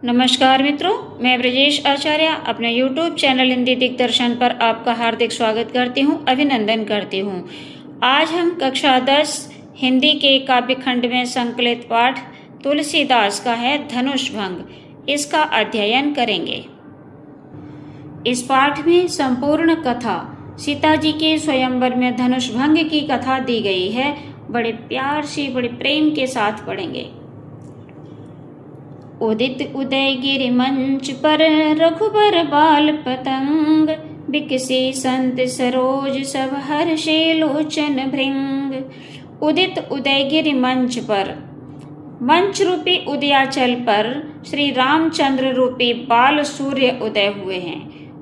नमस्कार मित्रों, मैं ब्रजेश आचार्य अपने YouTube चैनल हिंदी दिग्दर्शन पर आपका हार्दिक स्वागत करती हूँ, अभिनंदन करती हूँ। आज हम कक्षा 10 हिंदी के काव्य खंड में संकलित पाठ तुलसीदास का है धनुष भंग, इसका अध्ययन करेंगे। इस पाठ में संपूर्ण कथा सीता जी के स्वयंवर में धनुष भंग की कथा दी गई है। बड़े प्यार से, बड़े प्रेम के साथ पढ़ेंगे। उदित उदयगिरि मंच पर रघुबर बाल पतंग, बिकसी संत सरोज सब हर्षे लोचन भृंग। उदित उदयगिरि मंच पर, मंच रूपी उदयाचल पर श्री रामचंद्र रूपी बाल सूर्य उदय हुए हैं।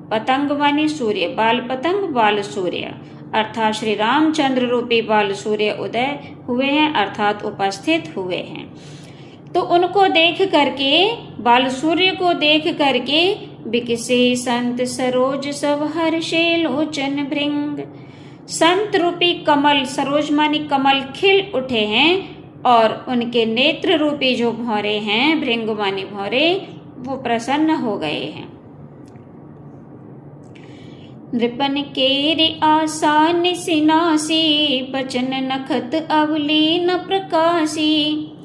पतंग माने सूर्य, बाल पतंग बाल सूर्य, अर्थात श्री रामचंद्र रूपी बाल सूर्य उदय हुए हैं, अर्थात उपस्थित हुए हैं। तो उनको देख करके, बाल सूर्य को देख करके, बिकसे संत सरोज सब हर्षे लोचन भृंग। संत रूपी कमल, सरोज मानी कमल, खिल उठे हैं और उनके नेत्र रूपी जो भौरे हैं, भृंग मानी भौरे, वो प्रसन्न हो गए हैं। नृपन केरि आशा निसिनासी, बचन नखत अवली न प्रकाशी।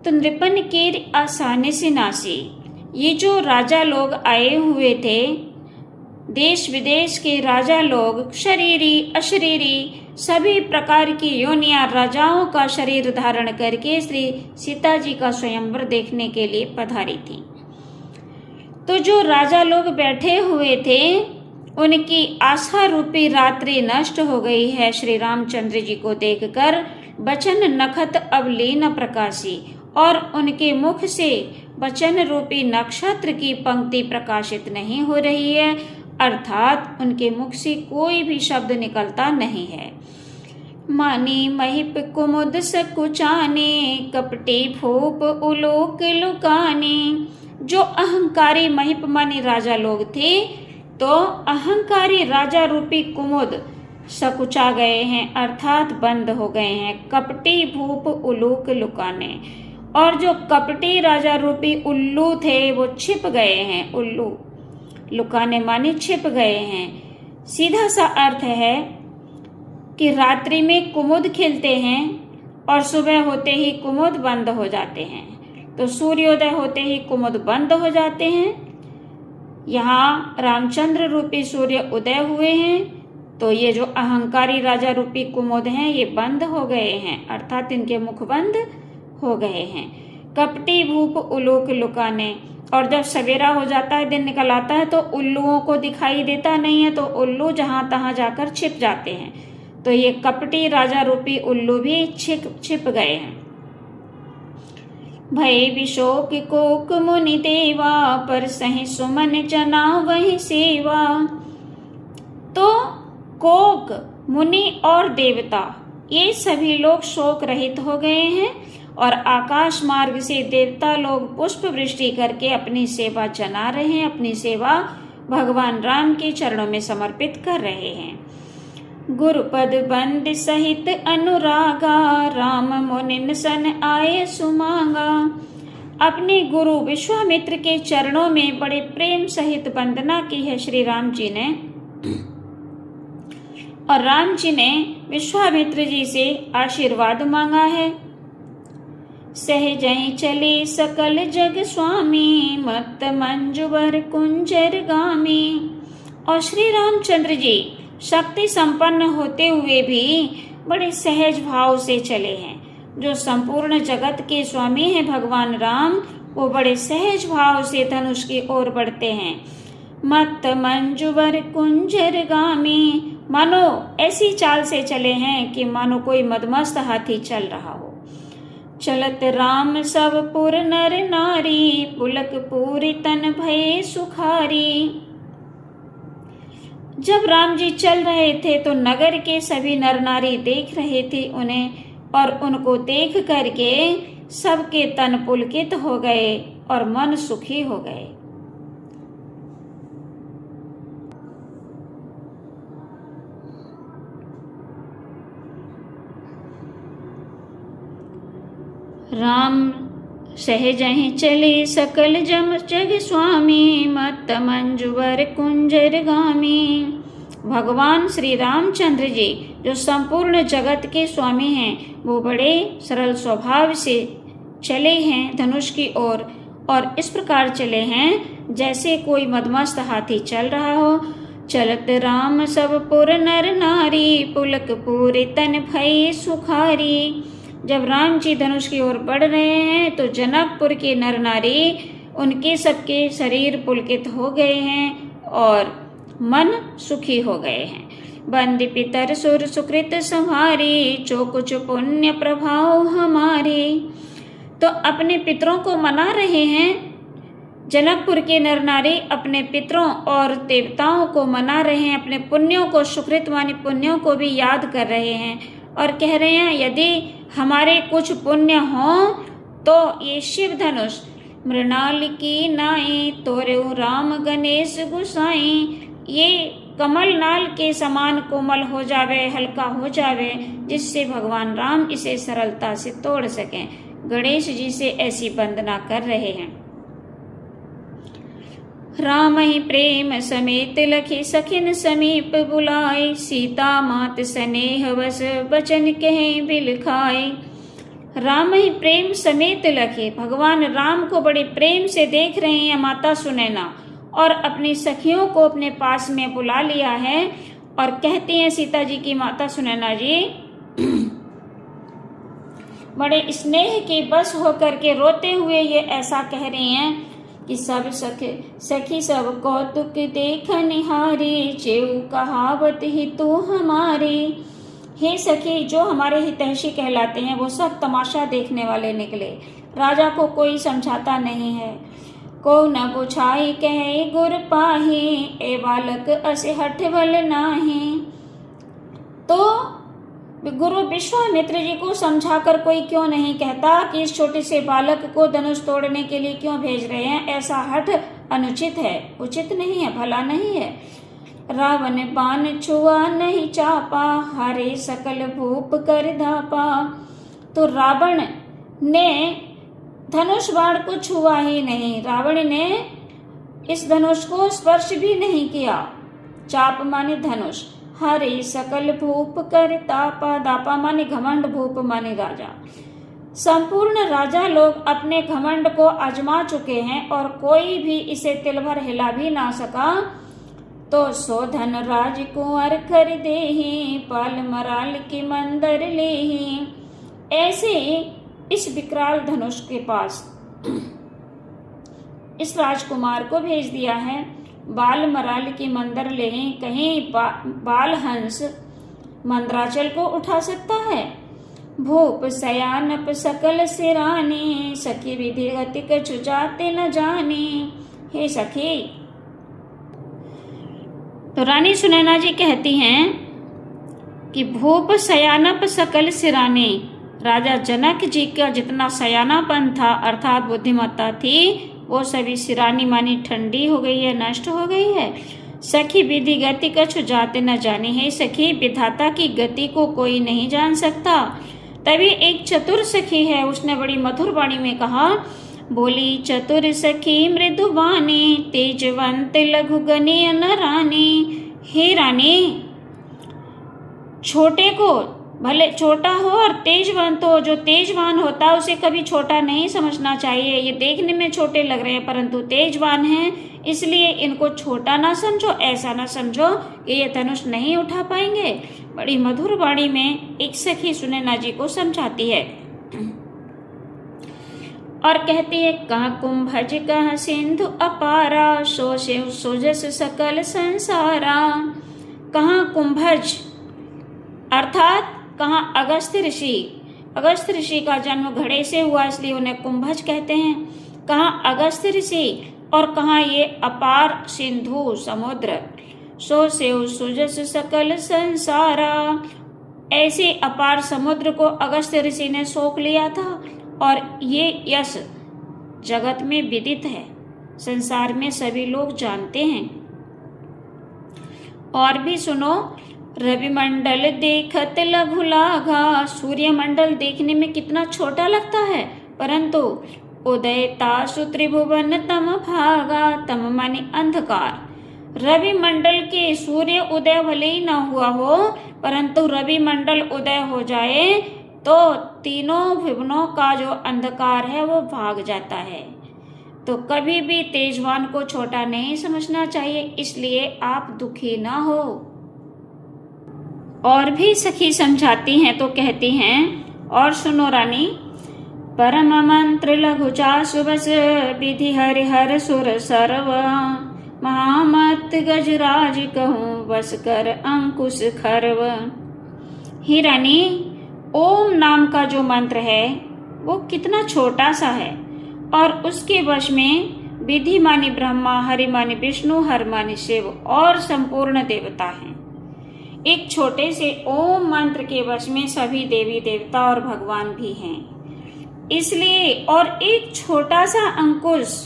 तो नृपन केर आसानी से नासी, ये जो राजा लोग आए हुए थे, देश विदेश के राजा लोग, शरीरी अशरीरी सभी प्रकार की योनियां राजाओं का शरीर धारण करके श्री सीता जी का स्वयंवर देखने के लिए पधारी थी। तो जो राजा लोग बैठे हुए थे, उनकी आशा रूपी रात्रि नष्ट हो गई है श्री रामचंद्र जी को देखकर। बचन नखत अवली न प्रकाशी, और उनके मुख से वचन रूपी नक्षत्र की पंक्ति प्रकाशित नहीं हो रही है, अर्थात उनके मुख से कोई भी शब्द निकलता नहीं है। मानी महिप कुमुद सकुचाने, कपटी फूप उलोक लुकाने। जो अहंकारी महिप मानी राजा लोग थे, तो अहंकारी राजा रूपी कुमुद सकुचा गए हैं, अर्थात बंद हो गए हैं। कपटी भूप उलोक लुकाने, और जो कपटी राजा रूपी उल्लू थे वो छिप गए हैं। उल्लू, लुकाने माने छिप गए हैं। सीधा सा अर्थ है कि रात्रि में कुमुद खिलते हैं और सुबह होते ही कुमुद बंद हो जाते हैं। तो सूर्योदय होते ही कुमुद बंद हो जाते हैं। यहाँ रामचंद्र रूपी सूर्य उदय हुए हैं, तो ये जो अहंकारी राजा रूपी कुमुद हैं, ये बंद हो गए हैं, अर्थात इनके मुख बंद हो गए हैं। कपटी भूप उलोक लुकाने, और जब सवेरा हो जाता है, दिन निकल आता है, तो उल्लुओं को दिखाई देता नहीं है, तो उल्लू जहां तहां जाकर छिप जाते हैं। तो ये कपटी राजा रूपी उल्लू भी छिप गए हैं। भय विशोक कोक मुनि देवा, पर सही सुमन जना वही सेवा। तो कोक, मुनि और देवता, ये सभी लोग शोक रहित हो गए हैं और आकाश मार्ग से देवता लोग पुष्प वृष्टि करके अपनी सेवा जना रहे हैं, अपनी सेवा भगवान राम के चरणों में समर्पित कर रहे हैं। गुरुपद बंद सहित अनुरागा, राम मुनिन सन आए सुमांगा। अपने गुरु विश्वामित्र के चरणों में बड़े प्रेम सहित वंदना की है श्री राम जी ने, और राम जी ने विश्वामित्र जी से आशीर्वाद मांगा है। सहजई चले सकल जग स्वामी, मत मंजुवर कुंजर गामी। और श्री रामचंद्र जी शक्ति संपन्न होते हुए भी बड़े सहज भाव से चले हैं। जो संपूर्ण जगत के स्वामी हैं भगवान राम, वो बड़े सहज भाव से धनुष की ओर बढ़ते हैं। मत मंजुवर कुंजर गामी, मानो ऐसी चाल से चले हैं कि मानो कोई मदमस्त हाथी चल रहा हो। चलत राम सब पुर नर नारी, पुलक पूरी तन भये सुखारी। जब राम जी चल रहे थे तो नगर के सभी नर नारी देख रहे थे उन्हें, और उनको देख करके सबके तन पुलकित हो गए और मन सुखी हो गए। राम सहजहि चले सकल जम जग स्वामी, मत्त मंजुवर कुंजर गामी। भगवान श्री रामचंद्र जी जो संपूर्ण जगत के स्वामी हैं, वो बड़े सरल स्वभाव से चले हैं धनुष की ओर, और इस प्रकार चले हैं जैसे कोई मदमस्त हाथी चल रहा हो। चलत राम सब पुर नर नारी, पुलक पूरे तन भई सुखारी। जब राम जी धनुष की ओर बढ़ रहे हैं तो जनकपुर के नर नारी उनके सबके शरीर पुलकित हो गए हैं और मन सुखी हो गए हैं। बंद पितर सुर सुकृत संहारी, जो कुछ पुण्य प्रभाव हमारे। तो अपने पितरों को मना रहे हैं, जनकपुर के नर नारी अपने पितरों और देवताओं को मना रहे हैं, अपने पुण्यों को, सुकृत माने पुण्यों को भी याद कर रहे हैं और कह रहे हैं यदि हमारे कुछ पुण्य हों तो ये शिव धनुष मृणाल की नाई, तोरे राम गणेश गुसाई। ये कमल नाल के समान कोमल हो जावे, हल्का हो जावे, जिससे भगवान राम इसे सरलता से तोड़ सकें। गणेश जी से ऐसी वंदना कर रहे हैं। राम ही प्रेम समेत लखी सखिन समीप बुलाए, सीता मात स्नेह वस बचन कहे बिल खाए। राम ही प्रेम समेत लखे, भगवान राम को बड़े प्रेम से देख रहे हैं माता सुनैना, और अपनी सखियों को अपने पास में बुला लिया है और कहती हैं सीता जी की माता सुनैना जी बड़े स्नेह के बस होकर के रोते हुए ये ऐसा कह रही हैं कि सब सखी सब कौतुक देख निहारी, जेऊ कहावत ही तू हमारी। हे सखी, जो हमारे हितैषी कहलाते हैं वो सब तमाशा देखने वाले निकले, राजा को कोई समझाता नहीं है। को न बुझाई कहे गुर पाही, ए बालक असे हठ बल नाही। तो गुरु विश्वामित्र जी को समझाकर कोई क्यों नहीं कहता कि इस छोटे से बालक को धनुष तोड़ने के लिए क्यों भेज रहे हैं? ऐसा हठ अनुचित है, उचित नहीं है, भला नहीं है। रावण बाण छुआ नहीं चापा, हरे सकल भूप कर धापा। तो रावण ने धनुष बाण को छुआ ही नहीं, रावण ने इस धनुष को स्पर्श भी नहीं किया। चाप माने धनुष, हरे सकल भूप कर तापा, दापा माने घमंड, भूप माने राजा। संपूर्ण राजा लोग अपने घमंड को आजमा चुके हैं और कोई भी इसे तिल भर हिला भी ना सका। तो सो धन राज कुंवर कर देहि, पाल मराल की मंदर लेहि। ऐसे इस विकराल धनुष के पास इस राजकुमार को भेज दिया है। बाल मराल की मंदिर ले, कहीं बाल हंस मंदराचल को उठा सकता है। भूप सयानप सकल सिराने, सखी विधि गति कछु जाते न जाने। हे सखी, तो रानी सुनैना जी कहती हैं कि भूप सयानप सकल सिराने, राजा जनक जी का जितना सयानापन था अर्थात बुद्धिमत्ता थी वो सभी सिरानी मानी ठंडी हो गई है, नष्ट हो गई है। सखी विधि गति कछु जाते न जाने। है सखी, विधाता की गति को कोई नहीं जान सकता। तभी एक चतुर सखी है, उसने बड़ी मधुर वाणी में कहा, बोली चतुर सखी मृदुवानी, तेजवंत लघु गणे अनरानी। हे रानी, छोटे को भले छोटा हो और तेजवंत हो, जो तेजवान होता है उसे कभी छोटा नहीं समझना चाहिए। ये देखने में छोटे लग रहे हैं परंतु तेजवान हैं, इसलिए इनको छोटा ना समझो, ऐसा ना समझो कि ये धनुष नहीं उठा पाएंगे। बड़ी मधुर वाणी में एक सखी सुनैना जी को समझाती है और कहती है, कहाँ कुंभज कहाँ सिंधु अपारा, सो शिव सोजस सकल संसारा। कहाँ कुंभज अर्थात कहाँ अगस्त्य ऋषि, अगस्त्य ऋषि का जन्म घड़े से हुआ इसलिए उन्हें कुंभज कहते हैं। कहाँ अगस्त्य ऋषि और कहाँ ये अपार सिंधु समुद्र। सो सेव सुजस सकल संसारा, ऐसे अपार समुद्र को अगस्त्य ऋषि ने सोख लिया था और ये यश जगत में विदित है, संसार में सभी लोग जानते हैं। और भी सुनो, रवि मंडल देखत लघु लाघा। सूर्य मंडल देखने में कितना छोटा लगता है परंतु उदयतासु त्रिभुवन तम भागा, तम माने अंधकार। रवि मंडल के सूर्य उदय भले ही न हुआ हो, परंतु रवि मंडल उदय हो जाए तो तीनों भुवनों का जो अंधकार है वो भाग जाता है। तो कभी भी तेजवान को छोटा नहीं समझना चाहिए, इसलिए आप दुखी ना हो। और भी सखी समझाती हैं तो कहती हैं, और सुनो रानी। परम मंत्र लघु चासु बस, विधि हरिहर सुर सर्व, महामत गजराज कहूँ बस कर अंकुश खर्व। ही रानी, ओम नाम का जो मंत्र है वो कितना छोटा सा है, और उसके वश में विधि मानी ब्रह्मा, हरि मानी विष्णु, हर मानी शिव और संपूर्ण देवता हैं। एक छोटे से ओम मंत्र के वश में सभी देवी देवता और भगवान भी हैं। इसलिए और एक छोटा सा अंकुश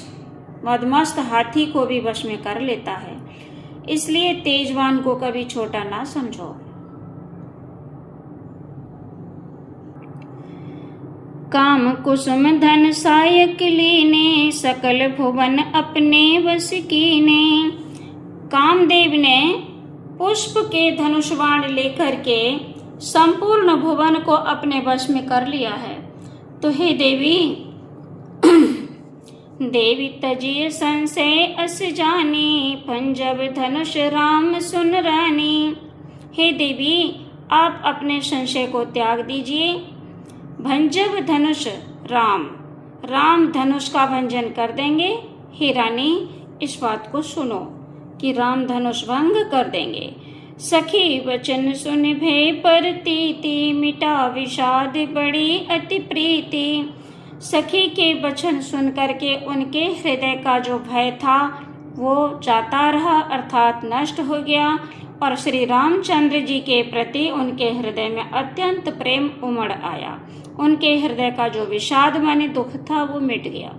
मदमस्त हाथी को भी वश में कर लेता है। इसलिए तेजवान को कभी छोटा ना समझो। काम कुसुम धन सायक लीने, सकल भुवन अपने वश कीने। कामदेव ने पुष्प के धनुषबाण लेकर के संपूर्ण भुवन को अपने वश में कर लिया है। तो हे देवी, देवी तजिए संशय अस जानी, पंजब धनुष राम सुन रानी। हे देवी, आप अपने संशय को त्याग दीजिए। भंजब धनुष राम, राम धनुष का भंजन कर देंगे। हे रानी, इस बात को सुनो कि राम धनुष भंग कर देंगे। सखी वचन सुन भय परतीति, मिटा विषाद बड़ी अति प्रीति। सखी के वचन सुन करके उनके हृदय का जो भय था वो जाता रहा, अर्थात नष्ट हो गया, और श्री रामचंद्र जी के प्रति उनके हृदय में अत्यंत प्रेम उमड़ आया। उनके हृदय का जो विषाद माने दुख था वो मिट गया।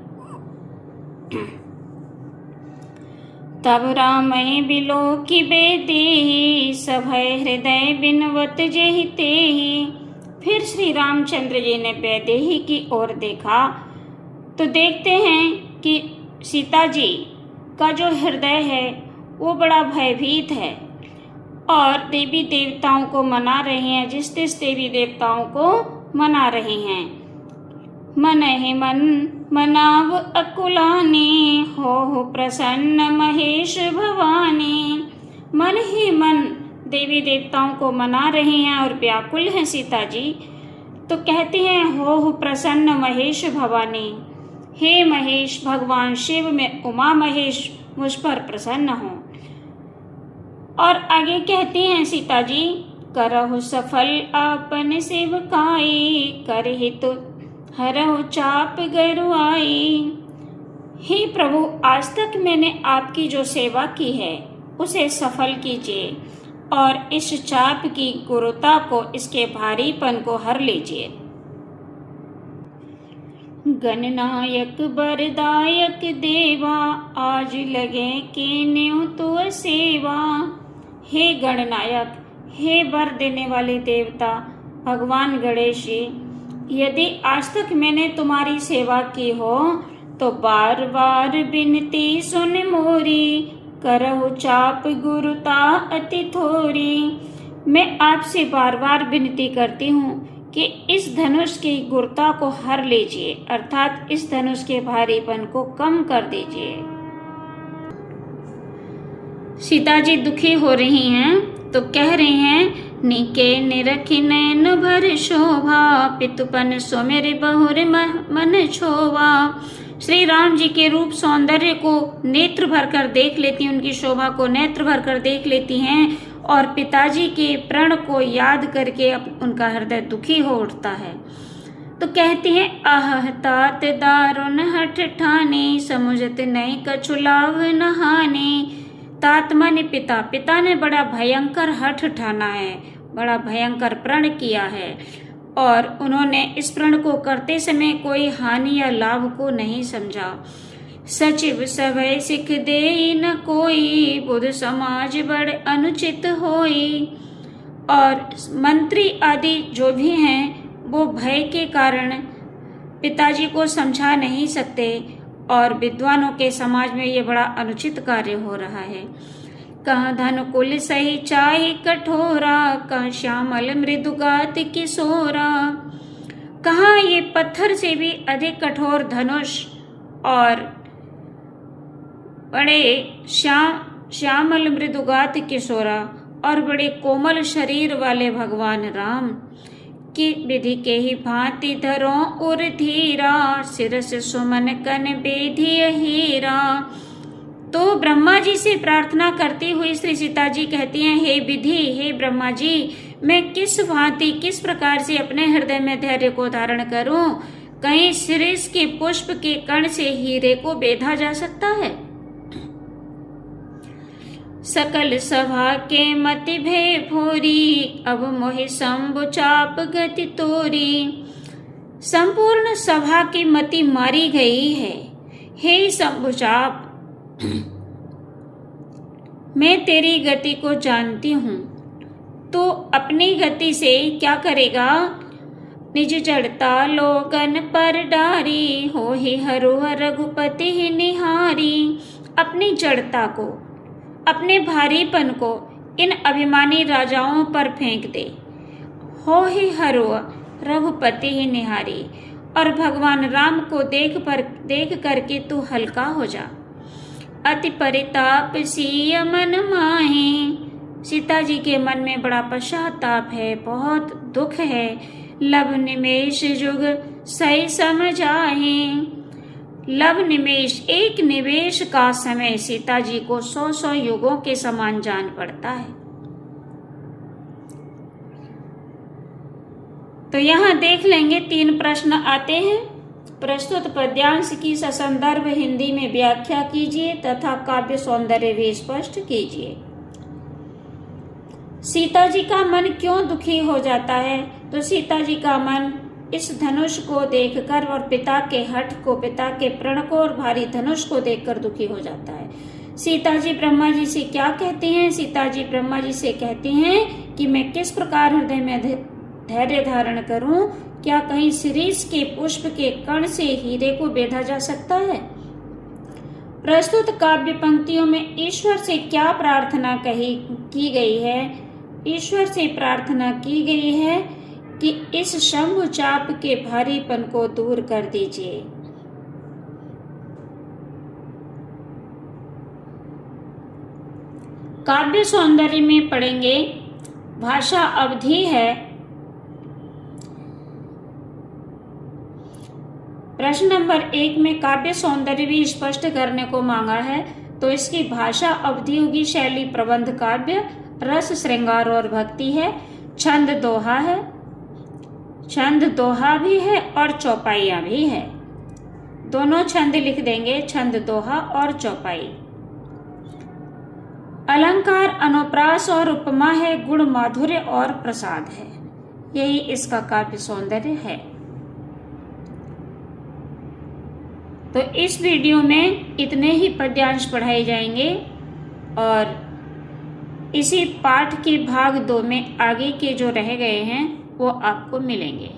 तब राम बिलो की बेदी, सभय हृदय बिनवत जेहि तेहि। फिर श्री रामचंद्र जी ने वैदेही की ओर देखा तो देखते हैं कि सीता जी का जो हृदय है वो बड़ा भयभीत है, और देवी देवताओं को मना रहे हैं, जिस तिस देवी देवताओं को मना रहे हैं। मन ही मन मनाव अकुलानी, हो प्रसन्न महेश भवानी। मन ही मन देवी देवताओं को मना रहे हैं और व्याकुल हैं सीता जी। तो कहते हैं, हो प्रसन्न महेश भवानी, हे महेश भगवान शिव में उमा महेश मुझ पर प्रसन्न हो। और आगे कहते हैं सीता जी, करहु सफल आपन सेवकाई, करहित हरहु चाप गरुआई। हे प्रभु, आज तक मैंने आपकी जो सेवा की है उसे सफल कीजिए, और इस चाप की गुरुता को, इसके भारीपन को हर लीजिए। गणनायक बरदायक देवा, आज लगे कीन्यु तुअ सेवा। हे गणनायक, हे वर देने वाले देवता भगवान गणेश जी, यदि आज तक मैंने तुम्हारी सेवा की हो तो बार बार विनती सुन मोरी, करहु चाप गुरुता अति थोरी। मैं आपसे बार बार विनती करती हूँ कि इस धनुष की गुरुता को हर लीजिए, अर्थात इस धनुष के भारीपन को कम कर दीजिए। सीता जी दुखी हो रही हैं तो कह रही हैं, नीके निरखी नैन भर शोभा, पितुपन सो मेरे बहुर मन छोवा। श्री राम जी के रूप सौंदर्य को नेत्र भर कर देख लेती हैं, उनकी शोभा को नेत्र भर कर देख लेती हैं, और पिताजी के प्रण को याद करके उनका हृदय दुखी हो उठता है। तो कहती हैं, आह तात दारुण हठ ठाने, समुझत नहीं कछु लाभ नहाने। तात माने पिता, पिता ने बड़ा भयंकर हठ ठाना है, बड़ा भयंकर प्रण किया है, और उन्होंने इस प्रण को करते समय कोई हानि या लाभ को नहीं समझा। सचिव सभय सिख दे न कोई, बुध समाज बड़ अनुचित होई। और मंत्री आदि जो भी हैं वो भय के कारण पिताजी को समझा नहीं सकते और विद्वानों के समाज में ये बड़ा अनुचित कार्य हो रहा है। कहाँ धन कुल सही चाहे कठोरा, कहाँ श्यामल मृदुगात किशोरा। कहाँ ये पत्थर से भी अधिक कठोर धनुष और बड़े श्यामल मृदुगात किशोरा और बड़े कोमल शरीर वाले भगवान राम की विधि के ही भांति धरो उर धीरा, सिरस सुमन कन बेधी हीरा। तो ब्रह्मा जी से प्रार्थना करती हुई श्री सीता जी कहती हैं, हे विधि, हे ब्रह्मा जी, मैं किस भांति किस प्रकार से अपने हृदय में धैर्य को धारण करूं? कहीं शिरीष के पुष्प के कण से हीरे को बेधा जा सकता है? सकल सभा के मति भय भोरी, अब मोहि शंभु चाप गति तोरी। संपूर्ण सभा की मति मारी गई है। हे शंभु चाप, मैं तेरी गति को जानती हूँ, तो अपनी गति से क्या करेगा? निज जड़ता लोगन पर डारी, हो ही हरो रघुपति ही निहारी। अपनी जड़ता को, अपने भारीपन को इन अभिमानी राजाओं पर फेंक दे। हो ही हरो रघुपति ही निहारी, और भगवान राम को देख करके तू हल्का हो जा। अति परिताप सिय मन माहे। सीता जी के मन में बड़ा पश्चाताप है, बहुत दुख है। लब निमेष युग सही समझाहे। लब निमेष, एक निमेष का समय सीता जी को 100 युगों के समान जान पड़ता है। तो यहाँ देख लेंगे 3 प्रश्न आते हैं। प्रस्तुत पद्यांश की ससंदर्भ हिंदी में व्याख्या कीजिए तथा काव्य सौंदर्य भी स्पष्ट कीजिए। सीता जी का मन क्यों दुखी हो जाता है? तो सीता जी का मन इस धनुष को देखकर और पिता के हठ को, पिता के प्रण को और भारी धनुष को देखकर दुखी हो जाता है। सीता जी ब्रह्मा जी से क्या कहती हैं? सीता जी ब्रह्मा जी से कहती हैं कि मैं किस प्रकार हृदय में धैर्य धारण करूं? क्या कहीं शिरीष के पुष्प के कण से हीरे को बेधा जा सकता है? प्रस्तुत काव्य पंक्तियों में ईश्वर से क्या प्रार्थना की गई है? ईश्वर से प्रार्थना की गई है कि इस शंभु चाप के भारीपन को दूर कर दीजिए। काव्य सौंदर्य में पढ़ेंगे, भाषा अवधि है। प्रश्न नंबर 1 में काव्य सौंदर्य भी स्पष्ट करने को मांगा है, तो इसकी भाषा अवधि होगी शैली प्रबंध काव्य, रस श्रृंगार और भक्ति है। छंद दोहा है, छंद दोहा भी है और चौपाइयां भी है। दोनों छंद लिख देंगे, छंद दोहा और चौपाई। अलंकार अनुप्रास और उपमा है, गुण माधुर्य और प्रसाद है। यही इसका काव्य सौंदर्य है। तो इस वीडियो में इतने ही पद्यांश पढ़ाए जाएंगे और इसी पाठ के भाग 2 में आगे के जो रह गए हैं वो आपको मिलेंगे।